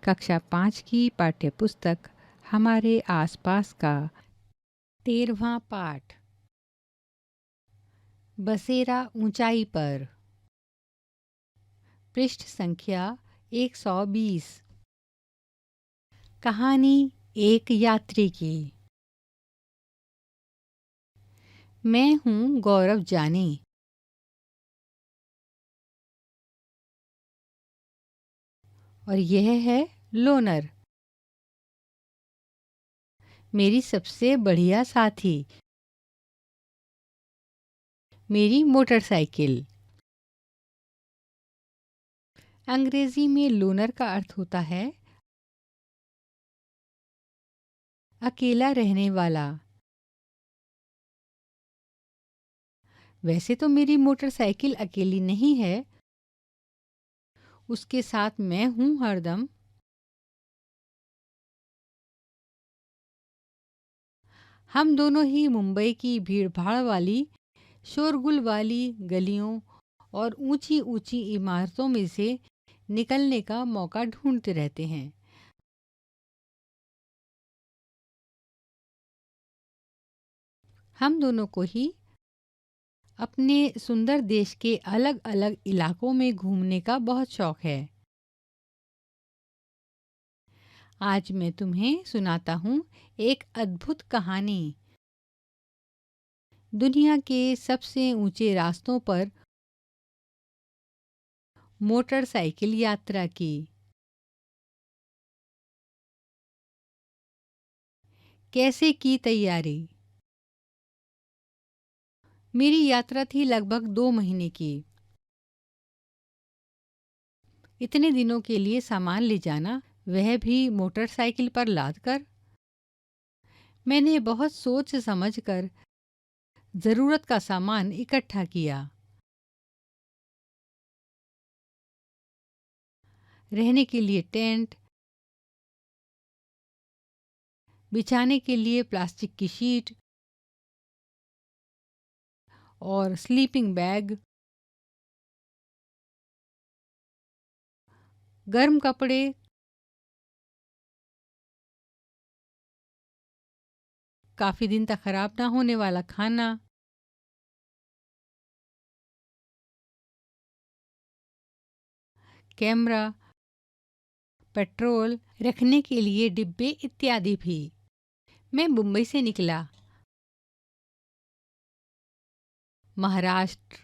कक्षा 5 की पाठ्यपुस्तक हमारे आसपास का 13वां पाठ। बसेरा ऊंचाई पर। पृष्ठ संख्या 120। कहानी एक यात्री की। मैं हूँ गौरव जानी। और यह है लोनर, मेरी सबसे बढ़िया साथी, मेरी मोटरसाइकिल। अंग्रेजी में लोनर का अर्थ होता है अकेला रहने वाला। वैसे तो मेरी मोटरसाइकिल अकेली नहीं है, उसके साथ मैं हूँ हरदम। हम दोनों ही मुंबई की भीड़-भाड़ वाली, शोरगुल वाली गलियों और ऊंची-ऊंची इमारतों में से निकलने का मौका ढूंढते रहते हैं। हम दोनों को ही अपने सुंदर देश के अलग-अलग इलाकों में घूमने का बहुत शौक है। आज मैं तुम्हें सुनाता हूँ एक अद्भुत कहानी, दुनिया के सबसे ऊंचे रास्तों पर मोटरसाइकिल यात्रा की। कैसे की तैयारी। मेरी यात्रा थी लगभग 2 महीने की। इतने दिनों के लिए सामान ले जाना, वह भी मोटरसाइकिल पर लाद कर। मैंने बहुत सोच समझ कर ज़रूरत का सामान इकट्ठा किया। रहने के लिए टेंट, बिछाने के लिए प्लास्टिक की शीट और स्लीपिंग बैग, गर्म कपड़े, काफ़ी दिन तक खराब ना होने वाला खाना, कैमरा, पेट्रोल, रखने के लिए डिब्बे इत्यादि भी। मैं मुंबई से निकला। महाराष्ट्र,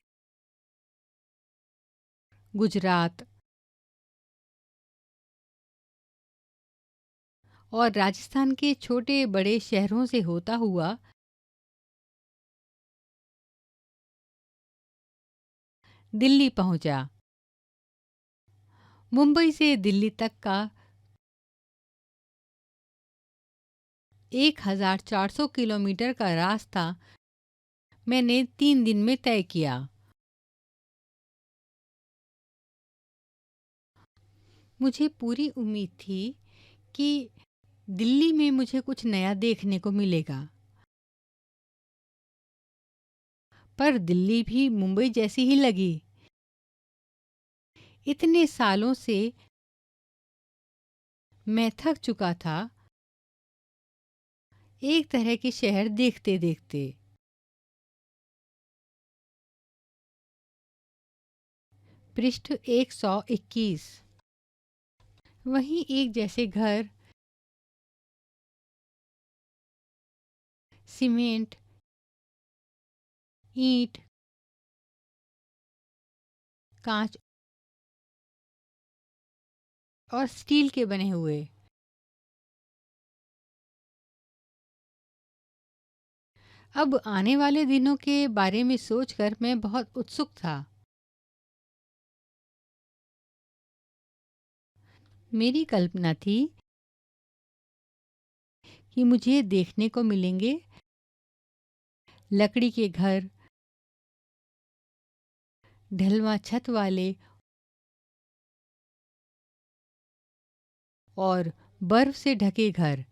गुजरात और राजस्थान के छोटे बड़े शहरों से होता हुआ दिल्ली पहुंचा। मुंबई से दिल्ली तक का 1400 किलोमीटर का रास्ता मैंने 3 दिन में तय किया। मुझे पूरी उम्मीद थी कि दिल्ली में मुझे कुछ नया देखने को मिलेगा, पर दिल्ली भी मुंबई जैसी ही लगी। इतने सालों से मैं थक चुका था एक तरह के शहर देखते देखते। पृष्ठ 121। वहीं एक जैसे घर, सीमेंट, ईंट, कांच और स्टील के बने हुए। अब आने वाले दिनों के बारे में सोचकर मैं बहुत उत्सुक था। मेरी कल्पना थी कि मुझे देखने को मिलेंगे लकड़ी के घर, ढलवां छत वाले और बर्फ से ढके घर,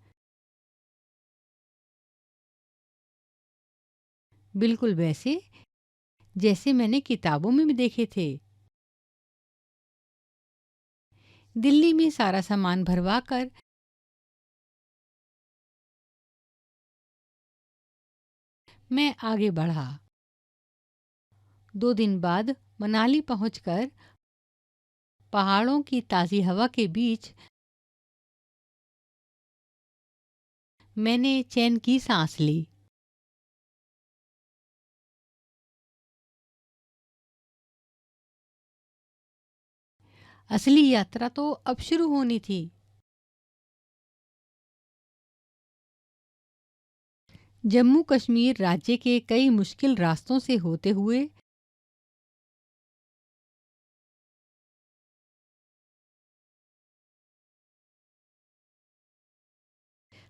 बिल्कुल वैसे जैसे मैंने किताबों में भी देखे थे। दिल्ली में सारा सामान भरवा कर मैं आगे बढ़ा। 2 दिन बाद मनाली पहुंचकर पहाड़ों की ताज़ी हवा के बीच मैंने चैन की सांस ली। असली यात्रा तो अब शुरू होनी थी। जम्मू कश्मीर राज्य के कई मुश्किल रास्तों से होते हुए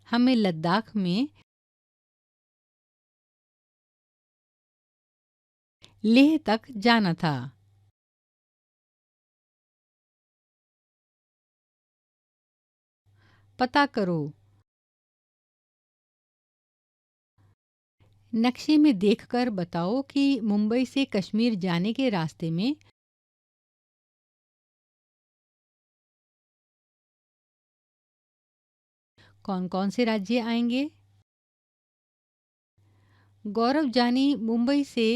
हमें लद्दाख में लेह तक जाना था। पता करो, नक्शे में देखकर बताओ कि मुंबई से कश्मीर जाने के रास्ते में कौन-कौन से राज्य आएंगे। गौरव जानी मुंबई से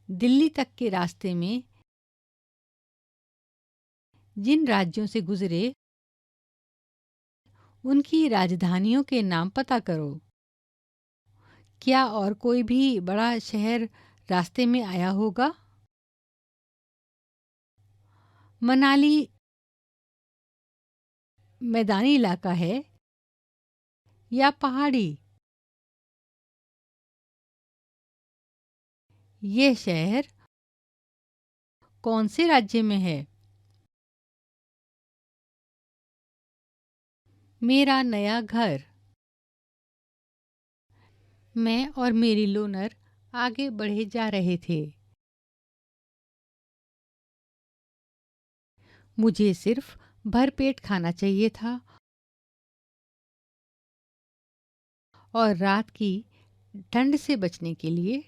दिल्ली तक के रास्ते में जिन राज्यों से गुजरे उनकी राजधानियों के नाम पता करो। क्या और कोई भी बड़ा शहर रास्ते में आया होगा? मनाली मैदानी इलाका है या पहाड़ी? ये शहर कौन से राज्य में है? मेरा नया घर। मैं और मेरी लोनर आगे बढ़े जा रहे थे। मुझे सिर्फ भरपेट खाना चाहिए था और रात की ठंड से बचने के लिए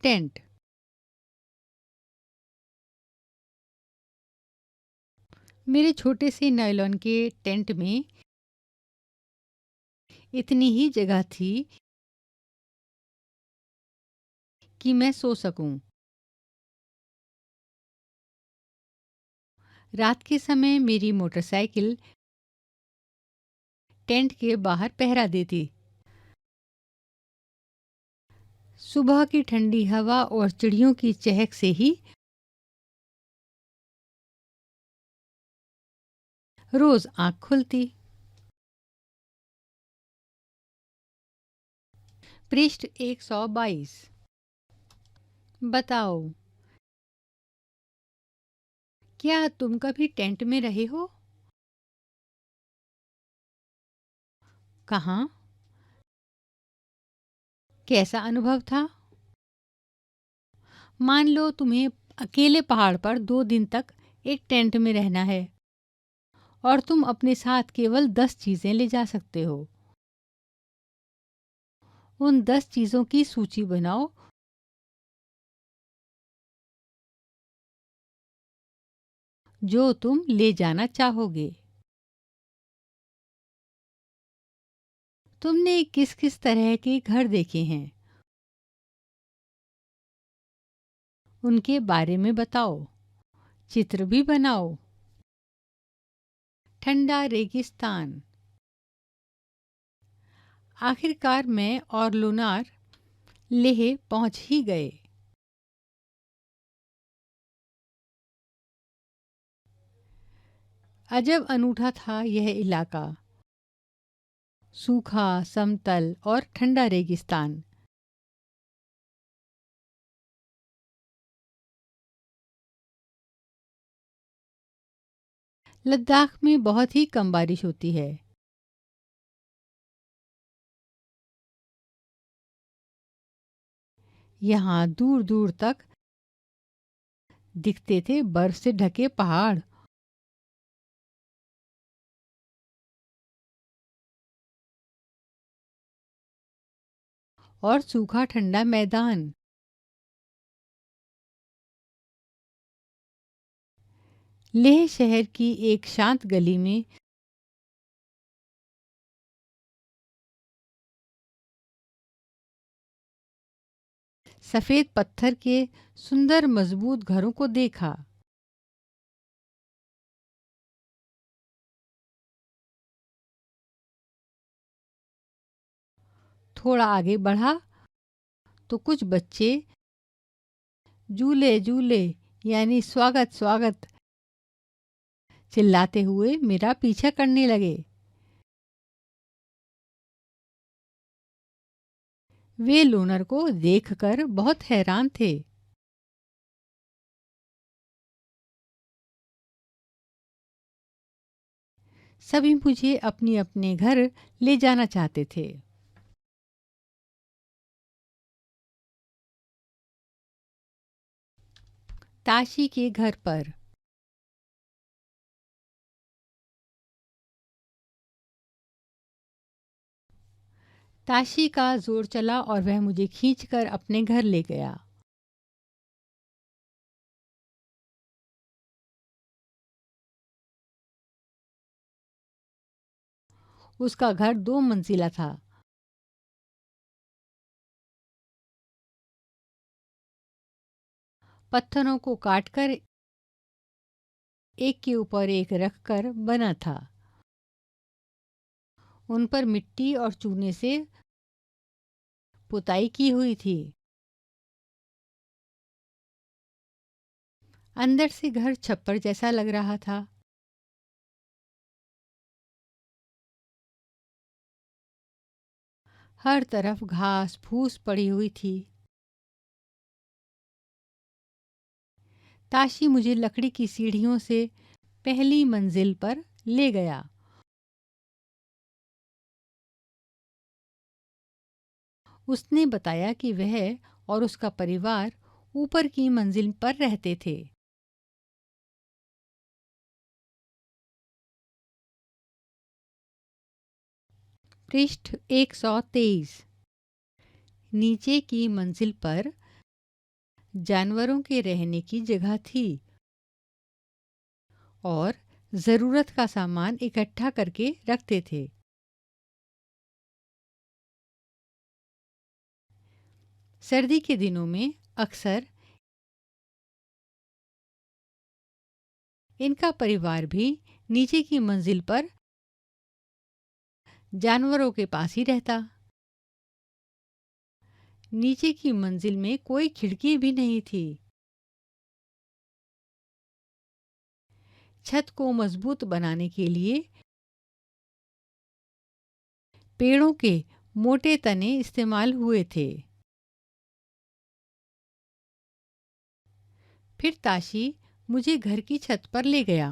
टेंट। मेरे छोटे से नायलॉन के टेंट में इतनी ही जगह थी कि मैं सो सकूं। रात के समय मेरी मोटरसाइकिल टेंट के बाहर पहरा देती। सुबह की ठंडी हवा और चिड़ियों की चहक से ही रोज आँख खुलती। पृष्ठ 122। बताओ, क्या तुम कभी टेंट में रहे हो? कहाँ? कैसा अनुभव था? मान लो तुम्हें अकेले पहाड़ पर 2 दिन तक एक टेंट में रहना है और तुम अपने साथ केवल 10 चीजें ले जा सकते हो। उन 10 चीजों की सूची बनाओ जो तुम ले जाना चाहोगे। तुमने किस किस तरह के घर देखे हैं उनके बारे में बताओ। चित्र भी बनाओ। ठंडा रेगिस्तान। आखिरकार मैं और लुनार लेह पहुंच ही गए। अजब अनूठा था यह इलाका। सूखा, समतल और ठंडा रेगिस्तान। लद्दाख में बहुत ही कम बारिश होती है। यहाँ दूर दूर तक दिखते थे बर्फ से ढके पहाड़ और सूखा ठंडा मैदान। लेह शहर की एक शांत गली में सफ़ेद पत्थर के सुंदर मजबूत घरों को देखा। थोड़ा आगे बढ़ा तो कुछ बच्चे झूले झूले यानी स्वागत स्वागत चिल्लाते हुए मेरा पीछा करने लगे। वे लोनर को देखकर बहुत हैरान थे। सभी मुझे अपने अपने घर ले जाना चाहते थे। ताशी के घर पर ताशी का जोर चला और वह मुझे खींचकर अपने घर ले गया। उसका घर 2 मंजिला था। पत्थरों को काटकर एक के ऊपर एक रखकर बना था। उन पर मिट्टी और चूने से पुताई की हुई थी। अंदर से घर छप्पर जैसा लग रहा था। हर तरफ घास फूस पड़ी हुई थी। ताशी मुझे लकड़ी की सीढ़ियों से पहली मंजिल पर ले गया। उसने बताया कि वह और उसका परिवार ऊपर की मंजिल पर रहते थे। पृष्ठ 123। नीचे की मंजिल पर जानवरों के रहने की जगह थी और ज़रूरत का सामान इकट्ठा करके रखते थे। सर्दी के दिनों में अक्सर इनका परिवार भी नीचे की मंजिल पर जानवरों के पास ही रहता। नीचे की मंजिल में कोई खिड़की भी नहीं थी। छत को मजबूत बनाने के लिए पेड़ों के मोटे तने इस्तेमाल हुए थे। फिर ताशी मुझे घर की छत पर ले गया।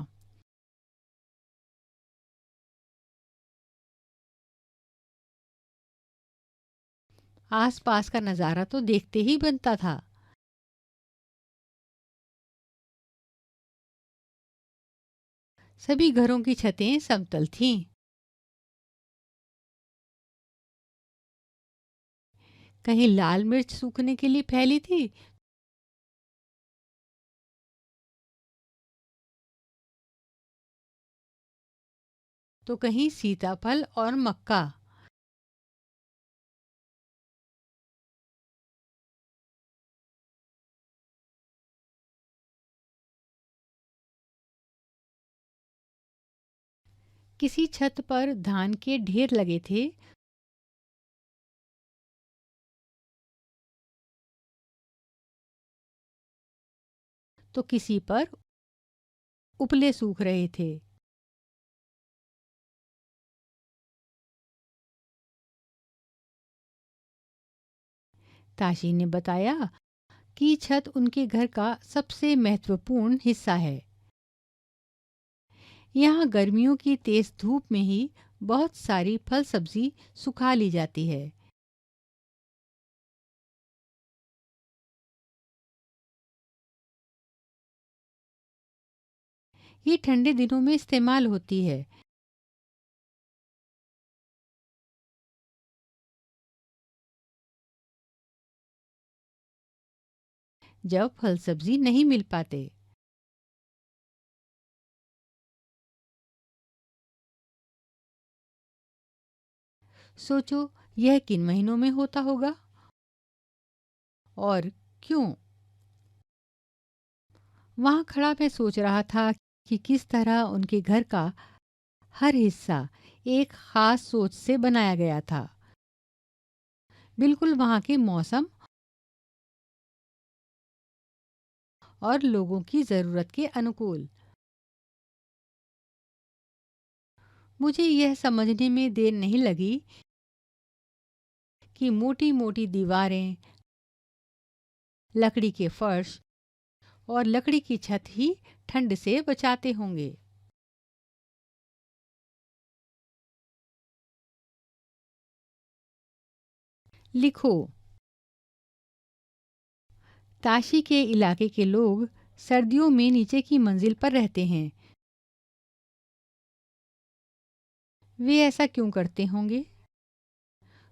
आसपास का नज़ारा तो देखते ही बनता था। सभी घरों की छतें समतल थीं। कहीं लाल मिर्च सूखने के लिए फैली थी तो कहीं सीताफल और मक्का। किसी छत पर धान के ढेर लगे थे तो किसी पर उपले सूख रहे थे। ताशी ने बताया कि छत उनके घर का सबसे महत्वपूर्ण हिस्सा है। यहाँ गर्मियों की तेज धूप में ही बहुत सारी फल सब्जी सुखा ली जाती है। ये ठंडे दिनों में इस्तेमाल होती है। जब फल सब्जी नहीं मिल पाते। सोचो, यह किन महीनों में होता होगा और क्यों? वहां खड़ा मैं सोच रहा था कि किस तरह उनके घर का हर हिस्सा एक खास सोच से बनाया गया था, बिल्कुल वहां के मौसम और लोगों की ज़रूरत के अनुकूल। मुझे यह समझने में देर नहीं लगी कि मोटी मोटी दीवारें, लकड़ी के फर्श और लकड़ी की छत ही ठंड से बचाते होंगे। लिखो, ताशी के इलाके के लोग सर्दियों में नीचे की मंजिल पर रहते हैं। वे ऐसा क्यों करते होंगे?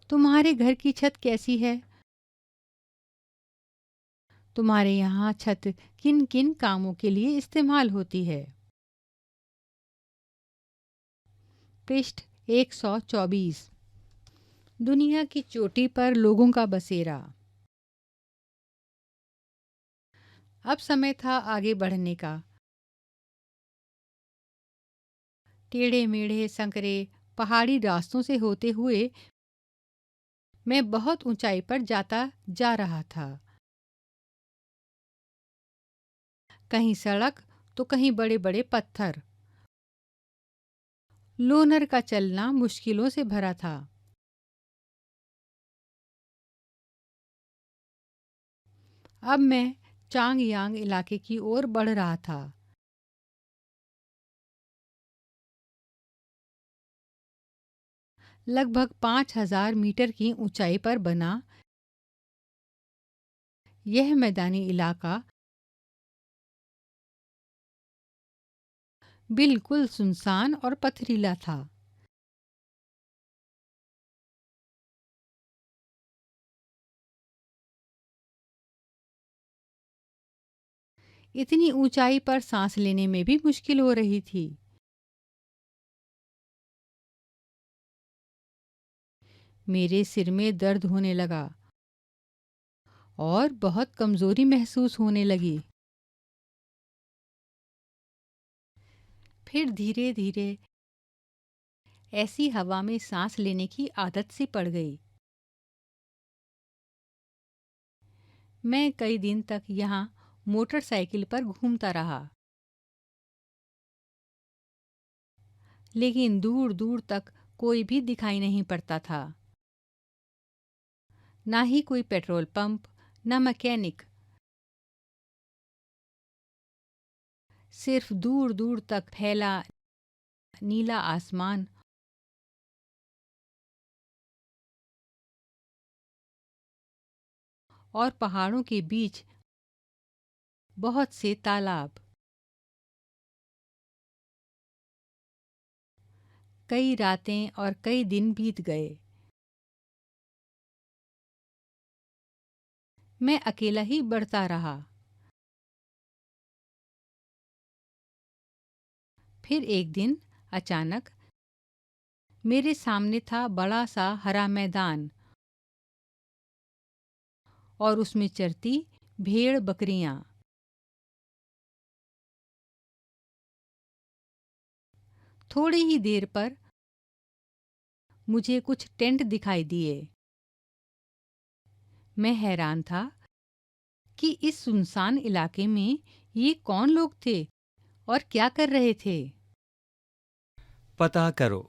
तुम्हारे घर की छत कैसी है? तुम्हारे यहाँ छत किन किन कामों के लिए इस्तेमाल होती है? पृष्ठ 124। दुनिया की चोटी पर लोगों का बसेरा। अब समय था आगे बढ़ने का। टेढ़े मेढ़े संकरे पहाड़ी रास्तों से होते हुए मैं बहुत ऊंचाई पर जाता जा रहा था। कहीं सड़क तो कहीं बड़े बड़े पत्थर। लोनर का चलना मुश्किलों से भरा था। अब मैं चांग यांग इलाके की ओर बढ़ रहा था। लगभग 5,000 मीटर की ऊंचाई पर बना यह मैदानी इलाका बिल्कुल सुनसान और पथरीला था। इतनी ऊंचाई पर सांस लेने में भी मुश्किल हो रही थी। मेरे सिर में दर्द होने लगा और बहुत कमजोरी महसूस होने लगी। फिर धीरे धीरे ऐसी हवा में सांस लेने की आदत सी पड़ गई। मैं कई दिन तक यहाँ मोटरसाइकिल पर घूमता रहा, लेकिन दूर दूर तक कोई भी दिखाई नहीं पड़ता था। ना ही कोई पेट्रोल पंप, न मैकेनिक। सिर्फ दूर दूर तक फैला नीला आसमान और पहाड़ों के बीच बहुत से तालाब। कई रातें और कई दिन बीत गए। मैं अकेला ही बढ़ता रहा। फिर एक दिन अचानक मेरे सामने था बड़ा सा हरा मैदान और उसमें चरती भेड़ बकरियां। थोड़ी ही देर पर मुझे कुछ टेंट दिखाई दिए। मैं हैरान था कि इस सुनसान इलाके में ये कौन लोग थे और क्या कर रहे थे। पता करो,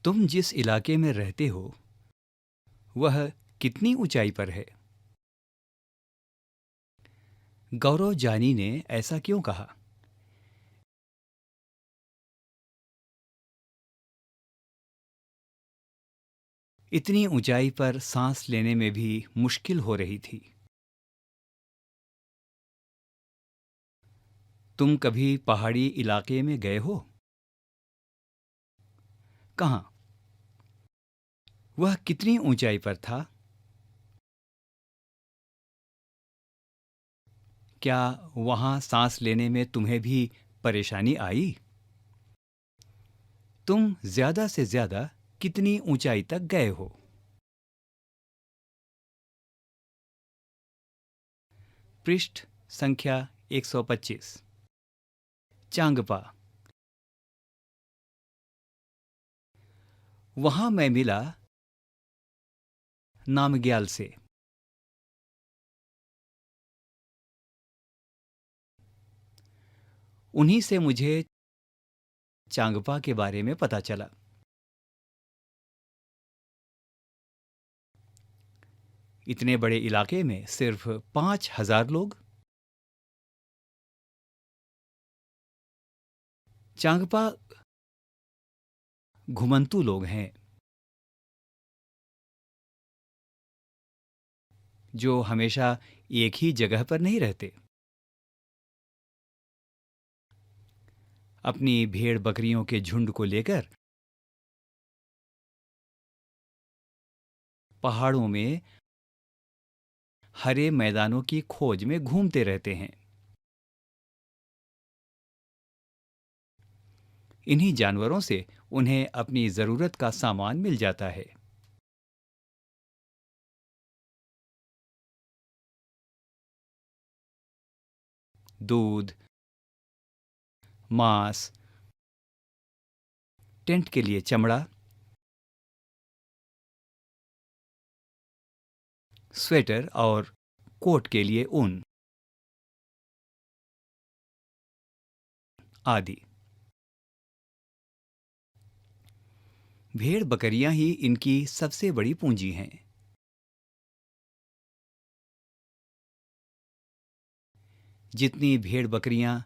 तुम जिस इलाके में रहते हो वह कितनी ऊंचाई पर है। गौरव जानी ने ऐसा क्यों कहा? इतनी ऊंचाई पर सांस लेने में भी मुश्किल हो रही थी। तुम कभी पहाड़ी इलाके में गए हो? कहाँ? वह कितनी ऊंचाई पर था? क्या वहाँ सांस लेने में तुम्हें भी परेशानी आई? तुम ज्यादा से ज्यादा कितनी ऊंचाई तक गए हो? पृष्ठ संख्या 125। चांगपा। वहां मैं मिला नामग्याल से। उन्हीं से मुझे चांगपा के बारे में पता चला। इतने बड़े इलाके में सिर्फ 5,000 लोग। चांगपा घुमंतू लोग हैं जो हमेशा एक ही जगह पर नहीं रहते। अपनी भेड़ बकरियों के झुंड को लेकर पहाड़ों में हरे मैदानों की खोज में घूमते रहते हैं। इन्हीं जानवरों से उन्हें अपनी जरूरत का सामान मिल जाता है। दूध, मांस, टेंट के लिए चमड़ा, स्वेटर और कोट के लिए ऊन आदि। भेड़ बकरियां ही इनकी सबसे बड़ी पूंजी हैं। जितनी भेड़ बकरियां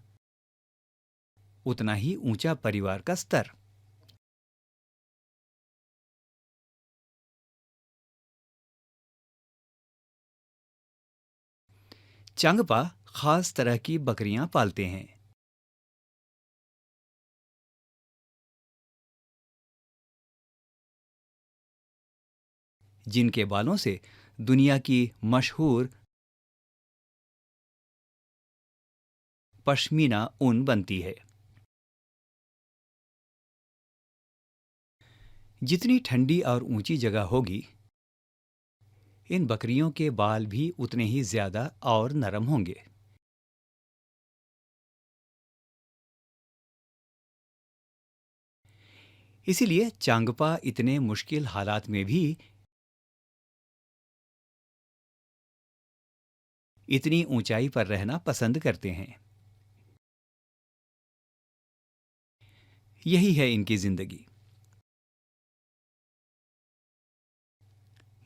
उतना ही ऊंचा परिवार का स्तर। चांगपा खास तरह की बकरियां पालते हैं जिनके बालों से दुनिया की मशहूर पश्मीना ऊन बनती है। जितनी ठंडी और ऊंची जगह होगी, इन बकरियों के बाल भी उतने ही ज्यादा और नरम होंगे। इसीलिए चांगपा इतने मुश्किल हालात में भी इतनी ऊंचाई पर रहना पसंद करते हैं। यही है इनकी जिंदगी।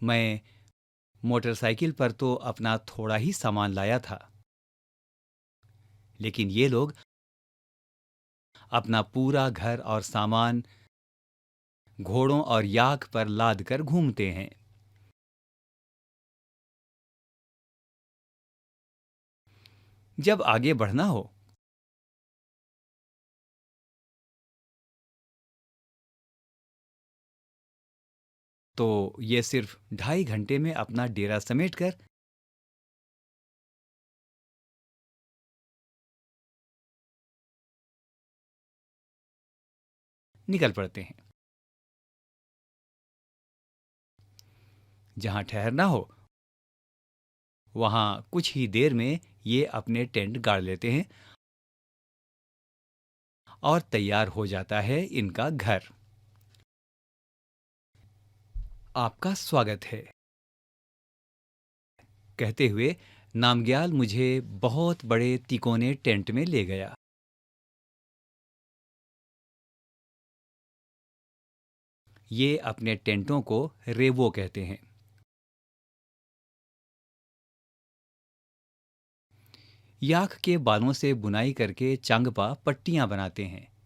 मैं मोटरसाइकिल पर तो अपना थोड़ा ही सामान लाया था, लेकिन ये लोग अपना पूरा घर और सामान घोड़ों और याक पर लाद कर घूमते हैं। जब आगे बढ़ना हो तो ये सिर्फ 2.5 घंटे में अपना डेरा समेटकर निकल पड़ते हैं। जहां ठहरना हो वहां कुछ ही देर में ये अपने टेंट गाड़ लेते हैं और तैयार हो जाता है इनका घर। आपका स्वागत है, कहते हुए नामग्याल मुझे बहुत बड़े तिकोने टेंट में ले गया। ये अपने टेंटों को रेवो कहते हैं। याक के बालों से बुनाई करके चांगपा पट्टियां बनाते हैं।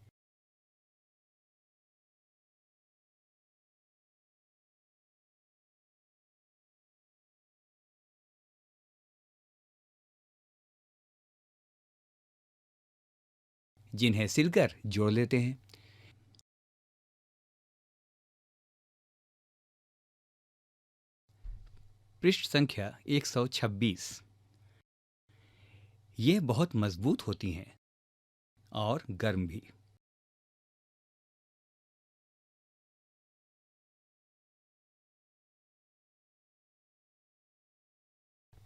जिन्हें सिलकर जोड़ लेते हैं। पृष्ठ संख्या 126। ये बहुत मजबूत होती हैं और गर्म भी।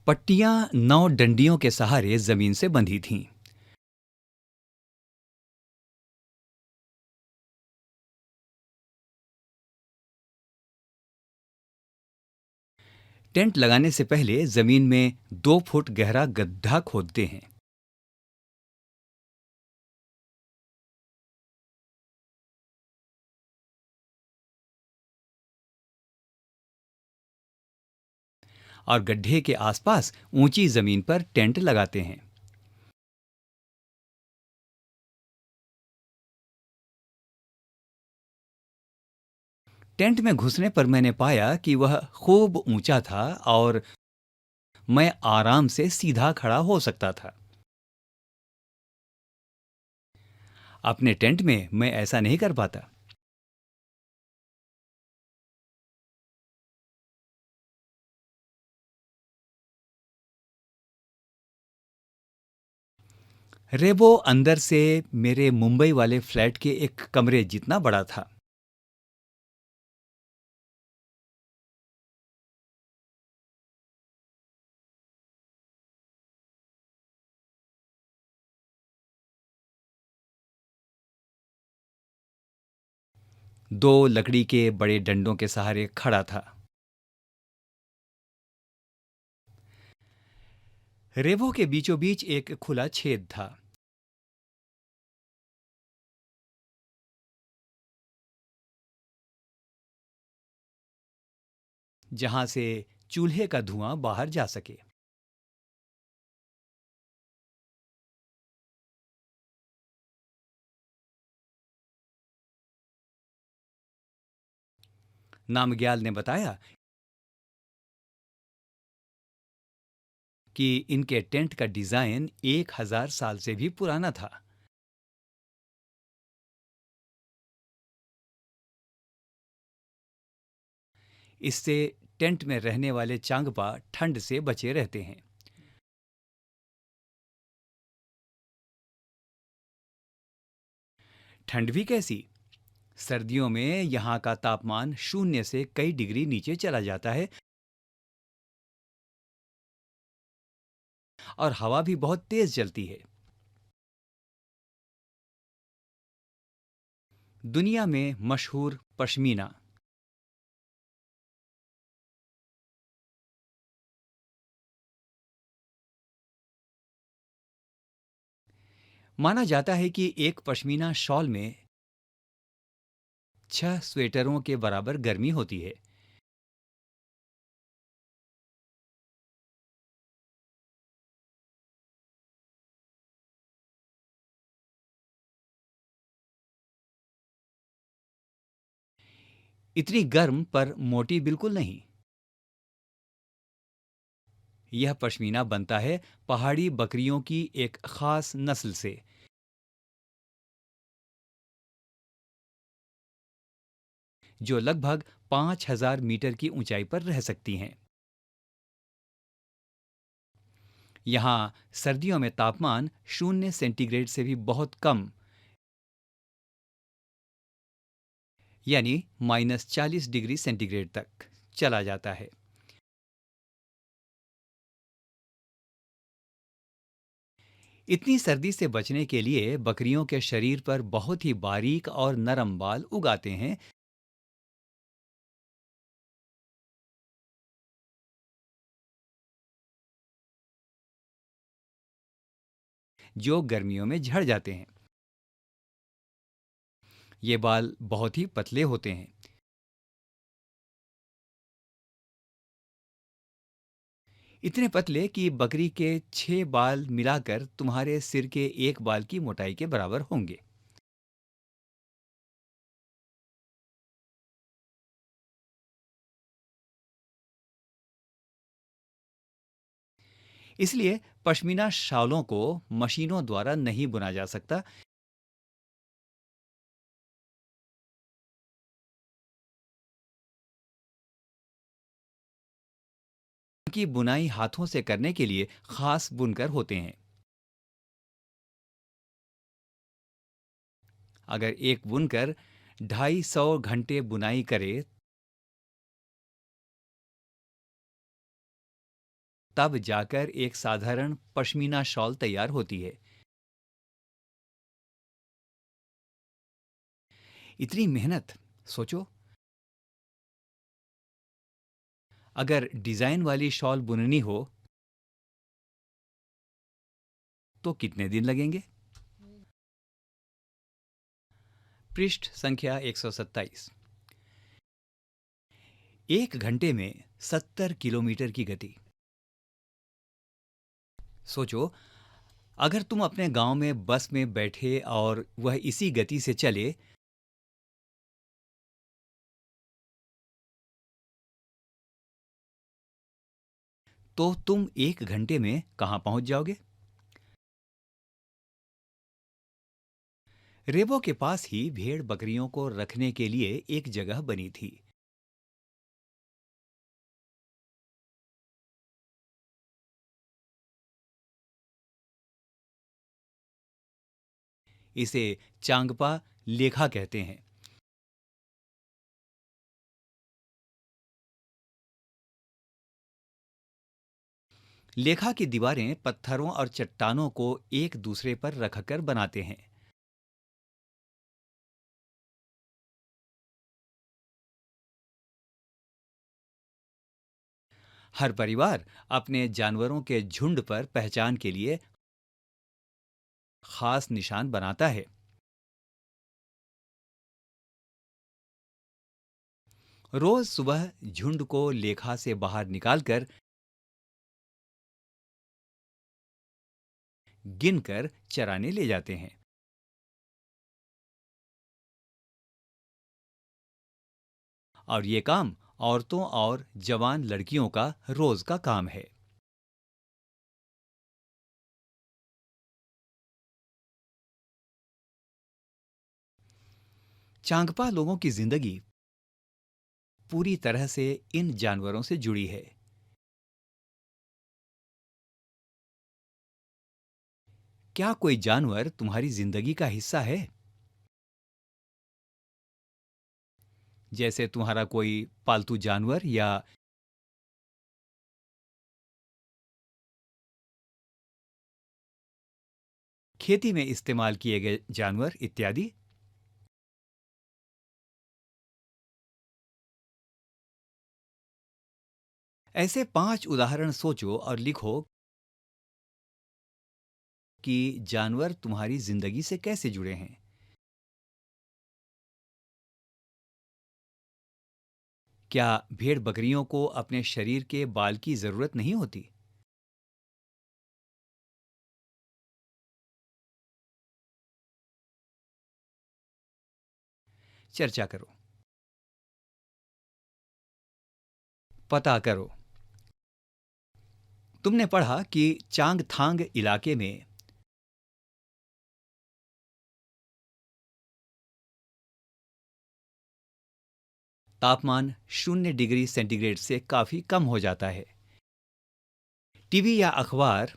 पट्टियां 9 डंडियों के सहारे जमीन से बंधी थीं। टेंट लगाने से पहले जमीन में 2 फुट गहरा गड्ढा खोदते हैं। और गड्ढे के आसपास ऊंची जमीन पर टेंट लगाते हैं। टेंट में घुसने पर मैंने पाया कि वह खूब ऊंचा था और मैं आराम से सीधा खड़ा हो सकता था। अपने टेंट में मैं ऐसा नहीं कर पाता। रेबो अंदर से मेरे मुंबई वाले फ्लैट के एक कमरे जितना बड़ा था। दो लकड़ी के बड़े डंडों के सहारे खड़ा था। रेबो के बीचों बीच एक खुला छेद था। जहां से चूल्हे का धुआं बाहर जा सके। नामग्याल ने बताया कि इनके टेंट का डिजाइन 1000 साल से भी पुराना था। इससे टेंट में रहने वाले चांगपा ठंड से बचे रहते हैं। ठंड भी कैसी! सर्दियों में यहाँ का तापमान 0 से कई डिग्री नीचे चला जाता है और हवा भी बहुत तेज चलती है। दुनिया में मशहूर पश्मीना। माना जाता है कि एक पश्मीना शॉल में 6 स्वेटरों के बराबर गर्मी होती है। इतनी गर्म पर मोटी बिल्कुल नहीं। यह पश्मीना बनता है पहाड़ी बकरियों की एक खास नस्ल से, जो लगभग 5000 मीटर की ऊंचाई पर रह सकती हैं। यहाँ सर्दियों में तापमान 0 सेंटीग्रेड से भी बहुत कम, यानी -40 डिग्री सेंटीग्रेड तक चला जाता है। इतनी सर्दी से बचने के लिए बकरियों के शरीर पर बहुत ही बारीक और नरम बाल उगाते हैं, जो गर्मियों में झड़ जाते हैं। ये बाल बहुत ही पतले होते हैं। इतने पतले कि बकरी के 6 बाल मिलाकर तुम्हारे सिर के एक बाल की मोटाई के बराबर होंगे। इसलिए पश्मीना शॉलों को मशीनों द्वारा नहीं बुना जा सकता। की बुनाई हाथों से करने के लिए खास बुनकर होते हैं। अगर एक बुनकर 250 घंटे बुनाई करे तब जाकर एक साधारण पश्मीना शॉल तैयार होती है। इतनी मेहनत, सोचो। अगर डिजाइन वाली शॉल बुननी हो तो कितने दिन लगेंगे? पृष्ठ संख्या 127। 1 घंटे में 70 किलोमीटर की गति। सोचो, अगर तुम अपने गांव में बस में बैठे और वह इसी गति से चले तो तुम 1 घंटे में कहां पहुंच जाओगे? रेबो के पास ही भेड़ बकरियों को रखने के लिए एक जगह बनी थी। इसे चांगपा लेखा कहते हैं। लेखा की दीवारें पत्थरों और चट्टानों को एक दूसरे पर रखकर बनाते हैं। हर परिवार अपने जानवरों के झुंड पर पहचान के लिए खास निशान बनाता है। रोज सुबह झुंड को लेखा से बाहर निकालकर गिनकर चराने ले जाते हैं। और ये काम औरतों और जवान लड़कियों का रोज का काम है। चांगपा लोगों की जिंदगी पूरी तरह से इन जानवरों से जुड़ी है। क्या कोई जानवर तुम्हारी जिंदगी का हिस्सा है? जैसे तुम्हारा कोई पालतू जानवर या खेती में इस्तेमाल किए गए जानवर इत्यादि। ऐसे 5 उदाहरण सोचो और लिखो कि जानवर तुम्हारी जिंदगी से कैसे जुड़े हैं। क्या भेड़ बकरियों को अपने शरीर के बाल की जरूरत नहीं होती? चर्चा करो, पता करो। तुमने पढ़ा कि चांगथांग इलाके में तापमान 0 डिग्री सेंटीग्रेड से काफी कम हो जाता है। टीवी या अखबार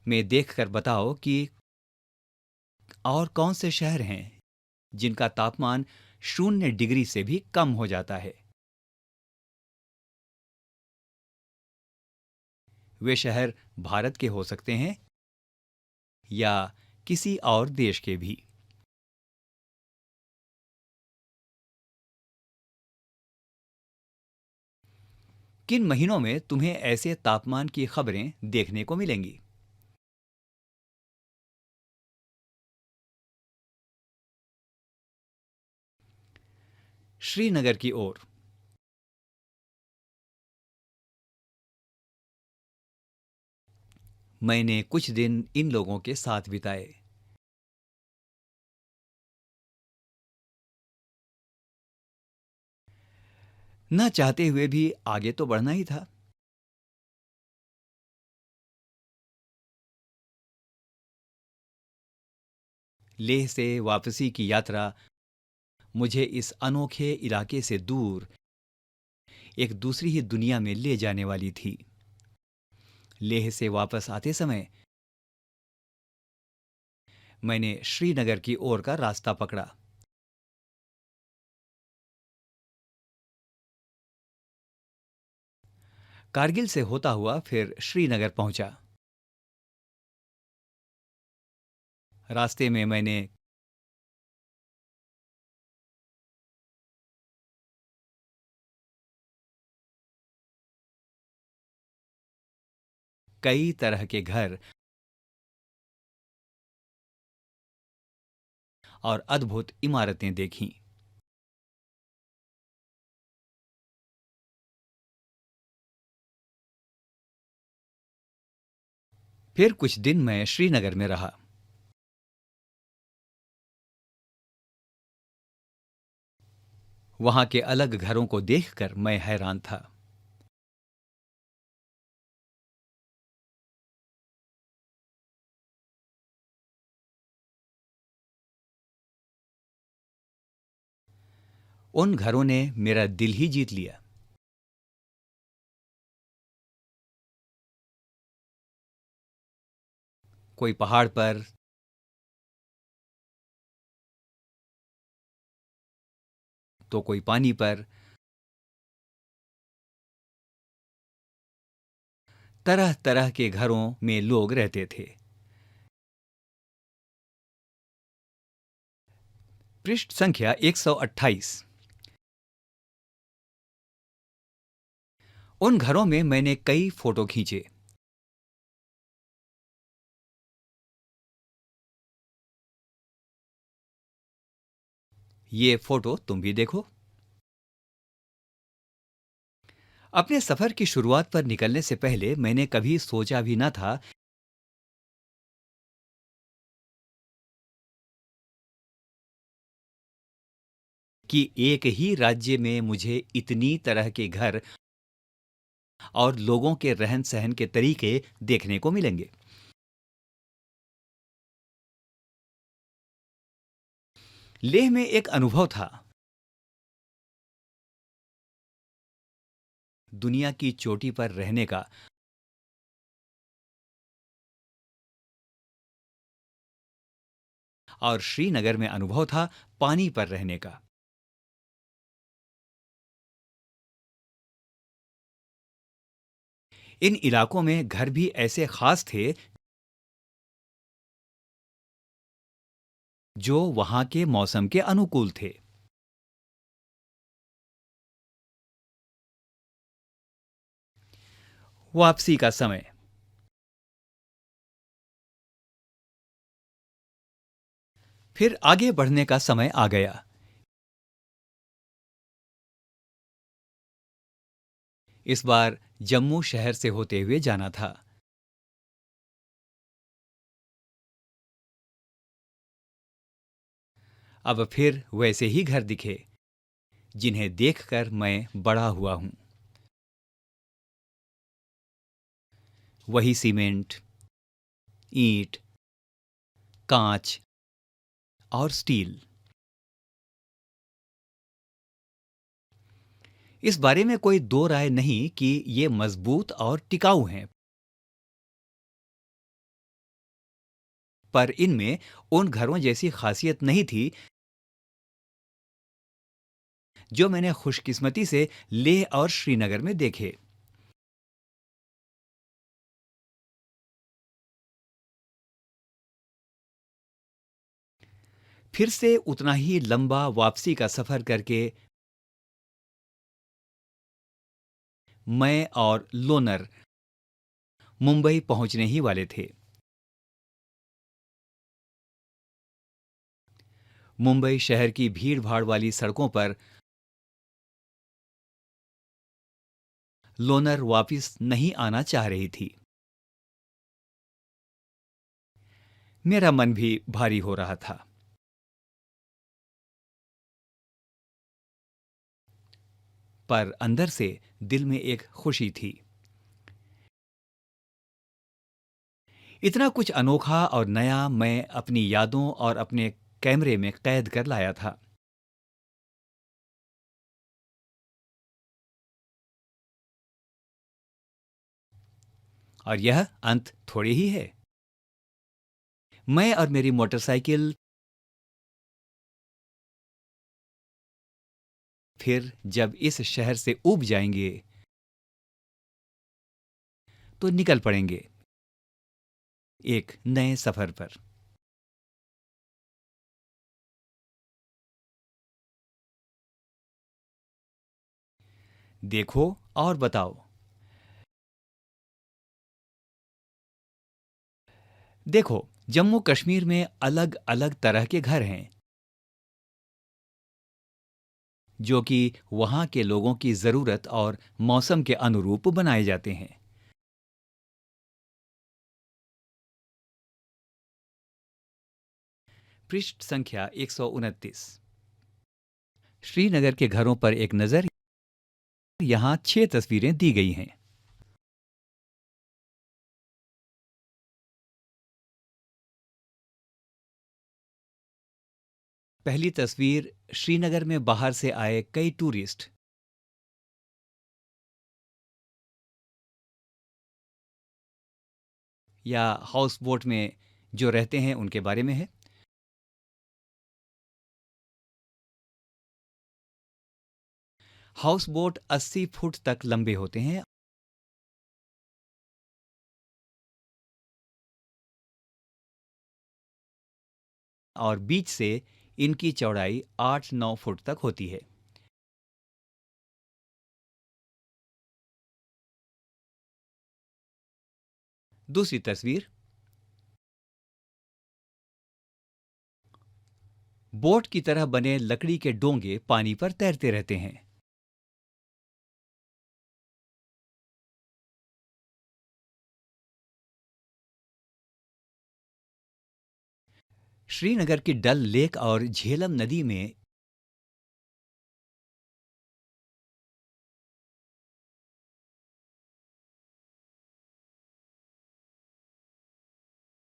में देखकर बताओ कि और कौन से शहर हैं जिनका तापमान 0 डिग्री से भी कम हो जाता है। वे शहर भारत के हो सकते हैं या किसी और देश के भी। किन महीनों में तुम्हें ऐसे तापमान की खबरें देखने को मिलेंगी? श्रीनगर की ओर। मैंने कुछ दिन इन लोगों के साथ बिताए। न चाहते हुए भी आगे तो बढ़ना ही था। लेह से वापसी की यात्रा मुझे इस अनोखे इलाके से दूर एक दूसरी ही दुनिया में ले जाने वाली थी। लेह से वापस आते समय मैंने श्रीनगर की ओर का रास्ता पकड़ा। कारगिल से होता हुआ फिर श्रीनगर पहुंचा। रास्ते में मैंने कई तरह के घर और अद्भुत इमारतें देखीं। फिर कुछ दिन मैं श्रीनगर में रहा। वहां के अलग घरों को देखकर मैं हैरान था। उन घरों ने मेरा दिल ही जीत लिया। कोई पहाड़ पर, तो कोई पानी पर। तरह तरह के घरों में लोग रहते थे। पृष्ठ संख्या 128। उन घरों में मैंने कई फोटो खींचे। ये फोटो तुम भी देखो। अपने सफर की शुरुआत पर निकलने से पहले मैंने कभी सोचा भी न था कि एक ही राज्य में मुझे इतनी तरह के घर और लोगों के रहन सहन के तरीके देखने को मिलेंगे। लेह में एक अनुभव था। दुनिया की चोटी पर रहने का। और श्रीनगर में अनुभव था पानी पर रहने का। इन इलाकों में घर भी ऐसे खास थे जो वहां के मौसम के अनुकूल थे। वापसी का समय। फिर आगे बढ़ने का समय आ गया। इस बार जम्मू शहर से होते हुए जाना था। अब फिर वैसे ही घर दिखे जिन्हें देखकर मैं बड़ा हुआ हूं। वही सीमेंट, ईंट, कांच और स्टील। इस बारे में कोई दो राय नहीं कि ये मजबूत और टिकाऊ हैं, पर इनमें उन घरों जैसी खासियत नहीं थी जो मैंने खुशकिस्मती से लेह और श्रीनगर में देखे। फिर से उतना ही लंबा वापसी का सफर करके मैं और लोनर मुंबई पहुंचने ही वाले थे। मुंबई शहर की भीड़-भाड़ वाली सड़कों पर लोनर वापस नहीं आना चाह रही थी। मेरा मन भी भारी हो रहा था। पर अंदर से दिल में एक खुशी थी। इतना कुछ अनोखा और नया मैं अपनी यादों और अपने कैमरे में कैद कर लाया था। और यह अंत थोड़ी ही है। मैं और मेरी मोटरसाइकिल फिर जब इस शहर से ऊब जाएंगे तो निकल पड़ेंगे एक नए सफर पर। देखो और बताओ। देखो, जम्मू कश्मीर में अलग अलग तरह के घर हैं जो कि वहाँ के लोगों की ज़रूरत और मौसम के अनुरूप बनाए जाते हैं। पृष्ठ संख्या 129। श्रीनगर के घरों पर एक नज़र। यहाँ 6 तस्वीरें दी गई हैं। पहली तस्वीर, श्रीनगर में बाहर से आए कई टूरिस्ट या हाउस बोट में जो रहते हैं उनके बारे में है। हाउस बोट 80 फुट तक लंबे होते हैं और बीच से इनकी चौड़ाई 8-9 फुट तक होती है। दूसरी तस्वीर, बोट की तरह बने लकड़ी के डोंगे पानी पर तैरते रहते हैं। श्रीनगर की डल लेक और झेलम नदी में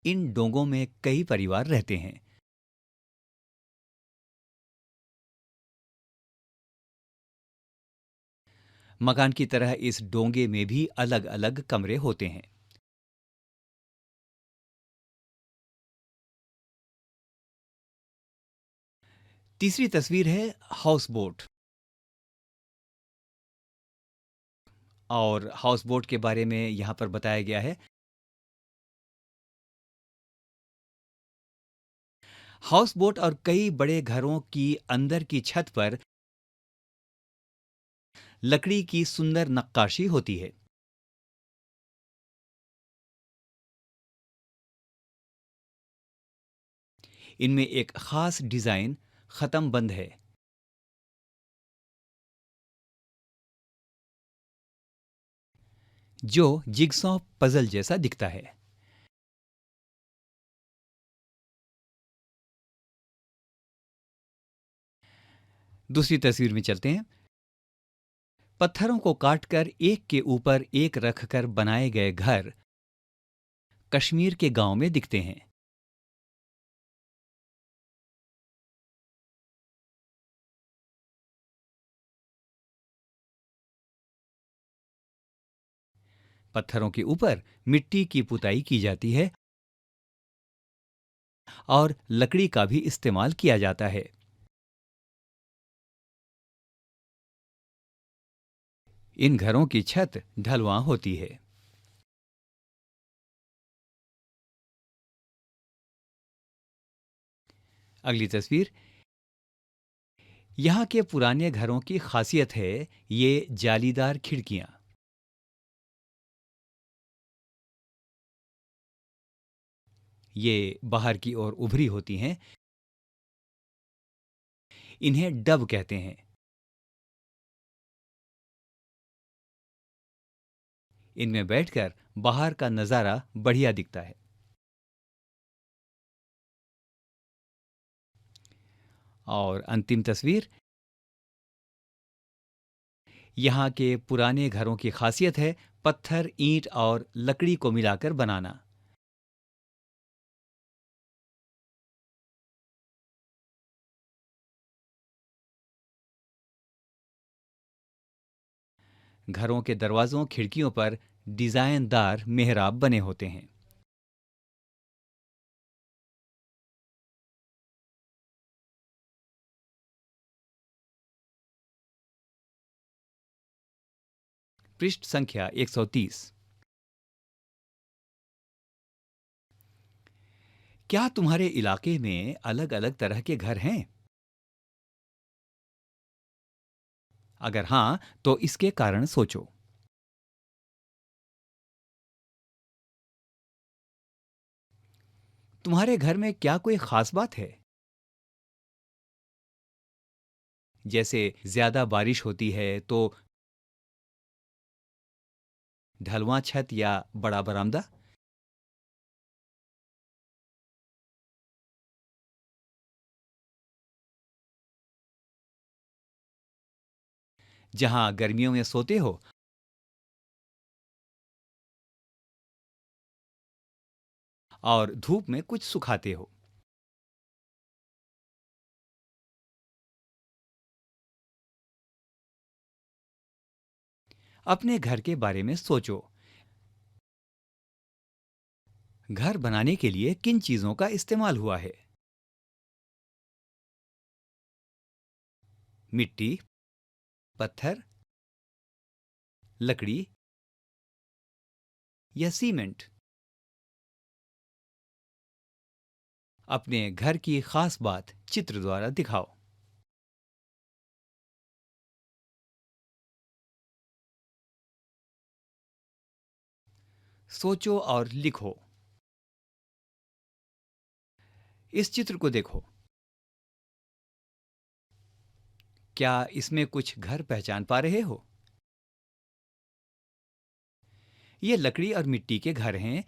इन डोंगों में कई परिवार रहते हैं। मकान की तरह इस डोंगे में भी अलग अलग कमरे होते हैं। तीसरी तस्वीर है हाउस बोट। और हाउस बोट के बारे में यहां पर बताया गया है। हाउस बोट और कई बड़े घरों की अंदर की छत पर लकड़ी की सुंदर नक्काशी होती है। इनमें एक खास डिजाइन खत्म बंद है जो जिगसॉ पजल जैसा दिखता है। दूसरी तस्वीर में चलते हैं। पत्थरों को काटकर एक के ऊपर एक रखकर बनाए गए घर कश्मीर के गांव में दिखते हैं। पत्थरों के ऊपर मिट्टी की पुताई की जाती है और लकड़ी का भी इस्तेमाल किया जाता है। इन घरों की छत ढलवां होती है। अगली तस्वीर, यहाँ के पुराने घरों की खासियत है ये जालीदार खिड़कियां। ये बाहर की ओर उभरी होती हैं। इन्हें डब कहते हैं। इनमें बैठकर बाहर का नजारा बढ़िया दिखता है। और अंतिम तस्वीर, यहाँ के पुराने घरों की खासियत है पत्थर, ईंट और लकड़ी को मिलाकर बनाना। घरों के दरवाजों, खिड़कियों पर डिजाइनदार मेहराब बने होते हैं। पृष्ठ संख्या 130। क्या तुम्हारे इलाके में अलग-अलग तरह के घर हैं? अगर हाँ, तो इसके कारण सोचो। तुम्हारे घर में क्या कोई खास बात है? जैसे ज्यादा बारिश होती है तो ढलवां छत या बड़ा बरामदा? जहां गर्मियों में सोते हो और धूप में कुछ सुखाते हो? अपने घर के बारे में सोचो। घर बनाने के लिए किन चीजों का इस्तेमाल हुआ है? मिट्टी, पत्थर, लकड़ी या सीमेंट? अपने घर की खास बात चित्र द्वारा दिखाओ। सोचो और लिखो। इस चित्र को देखो। क्या इसमें कुछ घर पहचान पा रहे हो? ये लकड़ी और मिट्टी के घर हैं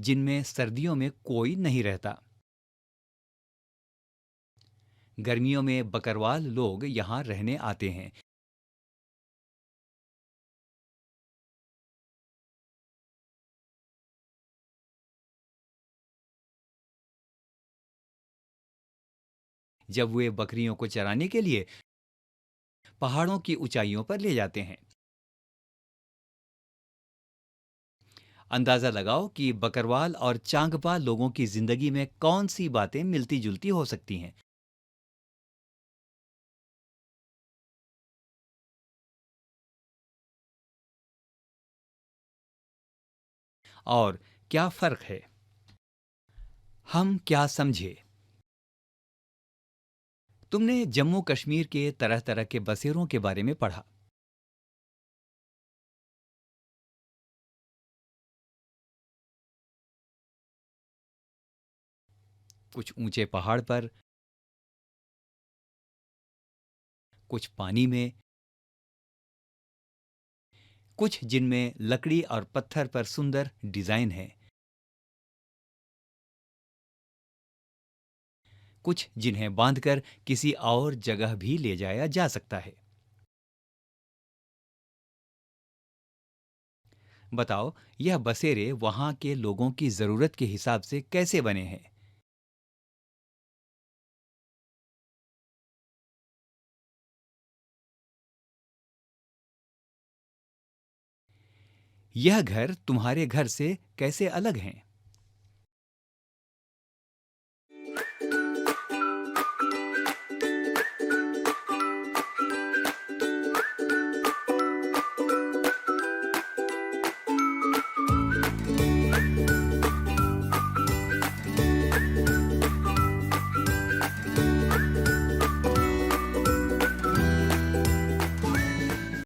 जिनमें सर्दियों में कोई नहीं रहता। गर्मियों में बकरवाल लोग यहाँ रहने आते हैं। जब वे बकरियों को चराने के लिए पहाड़ों की ऊंचाइयों पर ले जाते हैं। अंदाजा लगाओ कि बकरवाल और चांगपा लोगों की जिंदगी में कौन सी बातें मिलती जुलती हो सकती हैं। और क्या फर्क है? हम क्या समझे? तुमने जम्मू कश्मीर के तरह तरह के बसेरों के बारे में पढ़ा। कुछ ऊंचे पहाड़ पर, कुछ पानी में, कुछ जिनमें लकड़ी और पत्थर पर सुंदर डिजाइन है, कुछ जिन्हें बांधकर किसी और जगह भी ले जाया जा सकता है। बताओ, यह बसेरे वहां के लोगों की जरूरत के हिसाब से कैसे बने हैं? यह घर तुम्हारे घर से कैसे अलग हैं?